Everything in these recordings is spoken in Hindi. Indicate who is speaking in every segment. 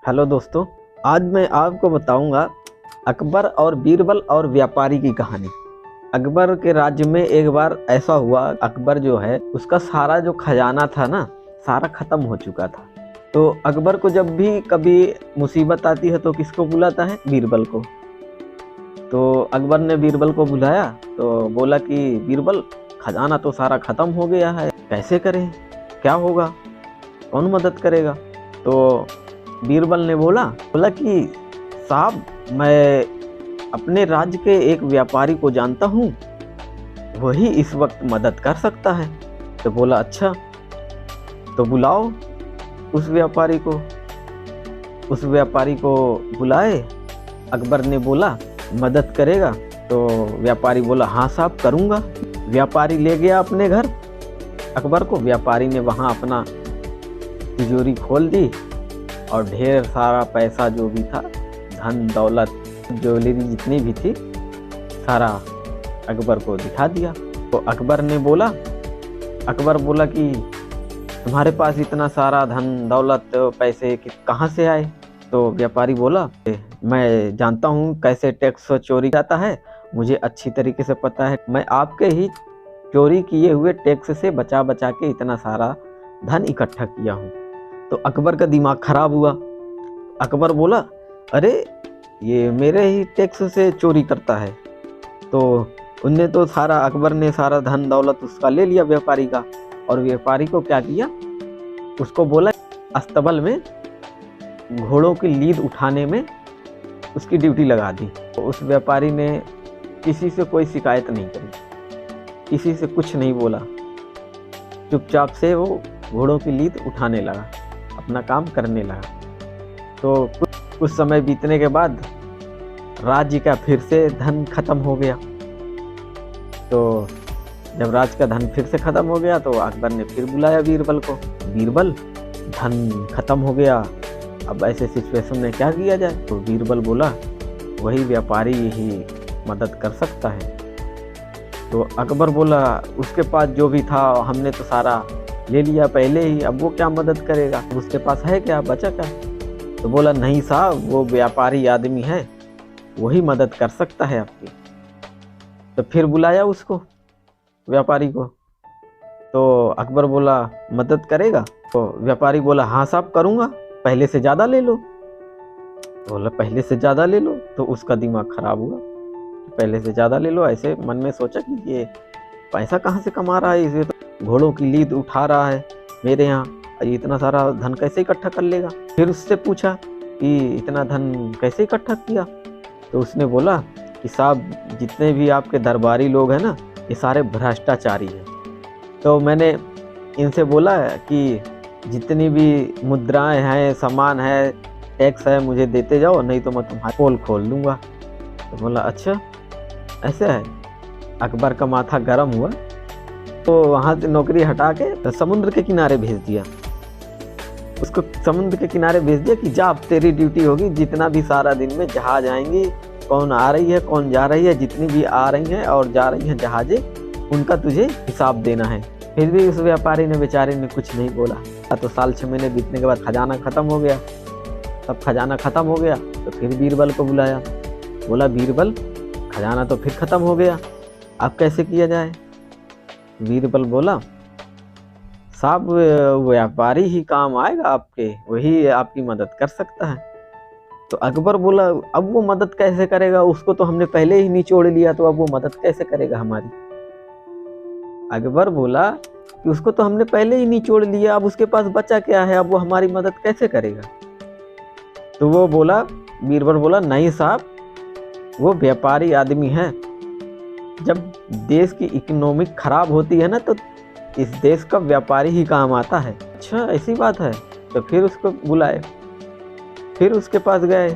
Speaker 1: हेलो दोस्तों, आज मैं आपको बताऊंगा अकबर और बीरबल और व्यापारी की कहानी। अकबर के राज्य में एक बार ऐसा हुआ, अकबर जो है उसका सारा जो खजाना था ना, सारा खत्म हो चुका था। तो अकबर को जब भी कभी मुसीबत आती है तो किसको बुलाता है? बीरबल को। तो अकबर ने बीरबल को बुलाया तो बोला कि बीरबल, खजाना तो सारा खत्म हो गया है, कैसे करें, क्या होगा, कौन मदद करेगा? तो बीरबल ने बोला कि साहब, मैं अपने राज्य के एक व्यापारी को जानता हूँ, वही इस वक्त मदद कर सकता है। तो बोला अच्छा, तो बुलाओ उस व्यापारी को। उस व्यापारी को बुलाए। अकबर ने बोला मदद करेगा? तो व्यापारी बोला हाँ साहब, करूँगा। व्यापारी ले गया अपने घर अकबर को। व्यापारी ने वहाँ अपना तिजोरी खोल दी और ढेर सारा पैसा जो भी था, धन दौलत, ज्वेलरी जितनी भी थी, सारा अकबर को दिखा दिया। तो अकबर बोला कि तुम्हारे पास इतना सारा धन दौलत पैसे कहाँ से आए? तो व्यापारी बोला मैं जानता हूँ कैसे टैक्स चोरी जाता है, मुझे अच्छी तरीके से पता है। मैं आपके ही चोरी किए हुए टैक्स से बचा बचा के इतना सारा धन इकट्ठा किया हूँ। तो अकबर का दिमाग खराब हुआ। अकबर बोला अरे, ये मेरे ही टैक्स से चोरी करता है। तो अकबर ने सारा धन दौलत उसका ले लिया, व्यापारी का। और व्यापारी को क्या किया, उसको बोला अस्तबल में घोड़ों की लीद उठाने में उसकी ड्यूटी लगा दी। तो उस व्यापारी ने किसी से कोई शिकायत नहीं करी, किसी से कुछ नहीं बोला, चुपचाप से वो घोड़ों की लीद उठाने लगा, अपना काम करने लगा। तो कुछ समय बीतने के बाद राज्य का फिर से धन खत्म हो गया। तो जब राज्य का धन फिर से खत्म हो गया तो अकबर ने फिर बुलाया बीरबल को। बीरबल, धन खत्म हो गया, अब ऐसे सिचुएशन में क्या किया जाए? तो बीरबल बोला वही व्यापारी ही मदद कर सकता है। तो अकबर बोला उसके पास जो भी था हमने तो सारा ले लिया पहले ही, अब वो क्या मदद करेगा? उसके पास है क्या, बचा क्या? तो बोला नहीं साहब, वो व्यापारी आदमी है, वही मदद कर सकता है आपकी। तो फिर बुलाया उसको, व्यापारी को। तो अकबर बोला मदद करेगा? तो व्यापारी बोला हाँ साहब, करूँगा, पहले से ज़्यादा ले लो। बोला पहले से ज़्यादा ले लो। तो उसका दिमाग खराब हुआ, पहले से ज़्यादा ले लो। ऐसे मन में सोचा कि ये पैसा कहाँ से कमा रहा है, इसे तो घोड़ों की लीद उठा रहा है मेरे यहाँ, इतना सारा धन कैसे इकट्ठा कर लेगा? फिर उससे पूछा कि इतना धन कैसे इकट्ठा किया? तो उसने बोला कि साहब, जितने भी आपके दरबारी लोग हैं ना, ये सारे भ्रष्टाचारी हैं। तो मैंने इनसे बोला कि जितनी भी मुद्राएं हैं, सामान है, टैक्स है, मुझे देते जाओ, नहीं तो मैं तुम्हारी पोल खोल दूंगा। तो बोला अच्छा ऐसे है। अकबर का माथा गर्म हुआ, तो वहाँ से नौकरी हटा के समुद्र के किनारे भेज दिया। उसको समुद्र के किनारे भेज दिया कि जा, अब तेरी ड्यूटी होगी, जितना भी सारा दिन में जहाज आएंगी, कौन आ रही है कौन जा रही है, जितनी भी आ रही हैं और जा रही हैं जहाजें, उनका तुझे हिसाब देना है। फिर भी उस व्यापारी ने, बेचारे ने कुछ नहीं बोला। तो साल 6 महीने बीतने के बाद खजाना खत्म हो गया। तब खजाना खत्म हो गया तो फिर बीरबल को बुलाया। बोला बीरबल, खजाना तो फिर खत्म हो गया, अब कैसे किया जाए? बीरबल बोला साहब, व्यापारी ही काम आएगा आपके, वही आपकी मदद कर सकता है। तो अकबर बोला अब वो मदद कैसे करेगा, उसको तो हमने पहले ही निचोड़ लिया, तो अब वो मदद कैसे करेगा हमारी? अकबर बोला कि उसको तो हमने पहले ही निचोड़ लिया, अब उसके पास बचा क्या है, अब वो हमारी मदद कैसे करेगा? तो वो बोला, बीरबल बोला नहीं साहब, वो व्यापारी आदमी है। जब देश की इकोनॉमिक खराब होती है ना, तो इस देश का व्यापारी ही काम आता है। अच्छा ऐसी बात है? तो फिर उसको बुलाए, फिर उसके पास गए,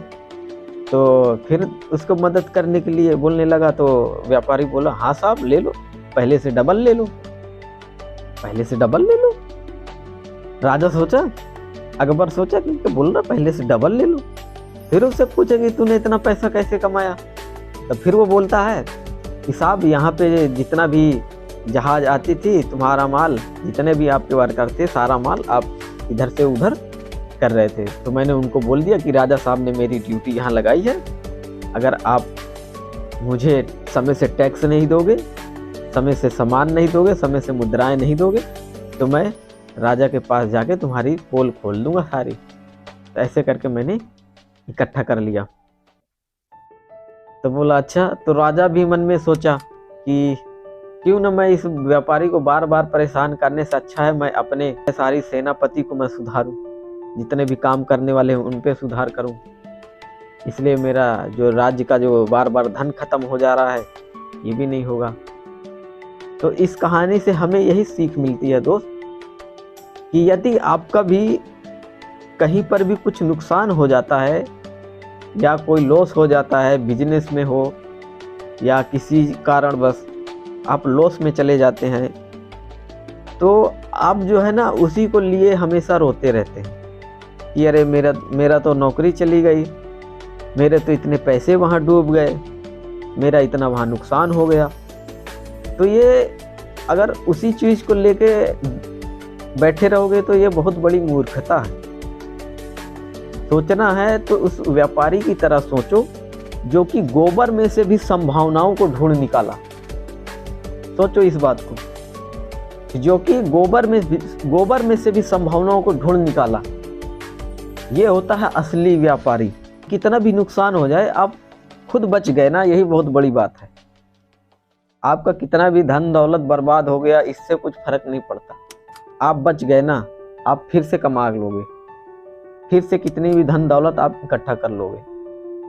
Speaker 1: तो फिर उसको मदद करने के लिए बोलने लगा। तो व्यापारी बोला हाँ साहब, ले लो, पहले से डबल ले लो, पहले से डबल ले लो। राजा सोचा, अकबर सोचा कि बोल रहा पहले से डबल ले लो। फिर उससे पूछा कि तूने इतना पैसा कैसे कमाया? तो फिर वो बोलता है कि साहब, यहाँ पे जितना भी जहाज आती थी, तुम्हारा माल, जितने भी आपके वर्कर थे, सारा माल आप इधर से उधर कर रहे थे। तो मैंने उनको बोल दिया कि राजा साहब ने मेरी ड्यूटी यहाँ लगाई है, अगर आप मुझे समय से टैक्स नहीं दोगे, समय से सामान नहीं दोगे, समय से मुद्राएं नहीं दोगे, तो मैं राजा के पास जाके तुम्हारी पोल खोल दूंगा सारी। तो ऐसे करके मैंने इकट्ठा कर लिया। तो बोला अच्छा। तो राजा भी मन में सोचा कि क्यों ना मैं इस व्यापारी को बार बार परेशान करने से अच्छा है मैं अपने सारी सेनापति को मैं सुधारूं, जितने भी काम करने वाले हैं उन पे सुधार करूं, इसलिए मेरा जो राज्य का जो बार बार धन खत्म हो जा रहा है ये भी नहीं होगा। तो इस कहानी से हमें यही सीख मिलती है दोस्त, कि यदि आपका भी कहीं पर भी कुछ नुकसान हो जाता है या कोई लॉस हो जाता है, बिजनेस में हो या किसी कारणवश आप लॉस में चले जाते हैं, तो आप जो है ना उसी को लिए हमेशा रोते रहते हैं कि अरे मेरा तो नौकरी चली गई, मेरे तो इतने पैसे वहाँ डूब गए, मेरा इतना वहाँ नुकसान हो गया। तो ये अगर उसी चीज़ को लेके बैठे रहोगे तो ये बहुत बड़ी मूर्खता है। सोचना है तो उस व्यापारी की तरह सोचो जो कि गोबर में से भी संभावनाओं को ढूंढ निकाला। सोचो इस बात को, जो कि गोबर में से भी संभावनाओं को ढूंढ निकाला। ये होता है असली व्यापारी। कितना भी नुकसान हो जाए आप खुद बच गए ना, यही बहुत बड़ी बात है। आपका कितना भी धन दौलत बर्बाद हो गया इससे कुछ फर्क नहीं पड़ता, आप बच गए ना, आप फिर से कमा लोगे, फिर से कितनी भी धन दौलत आप इकट्ठा कर लोगे।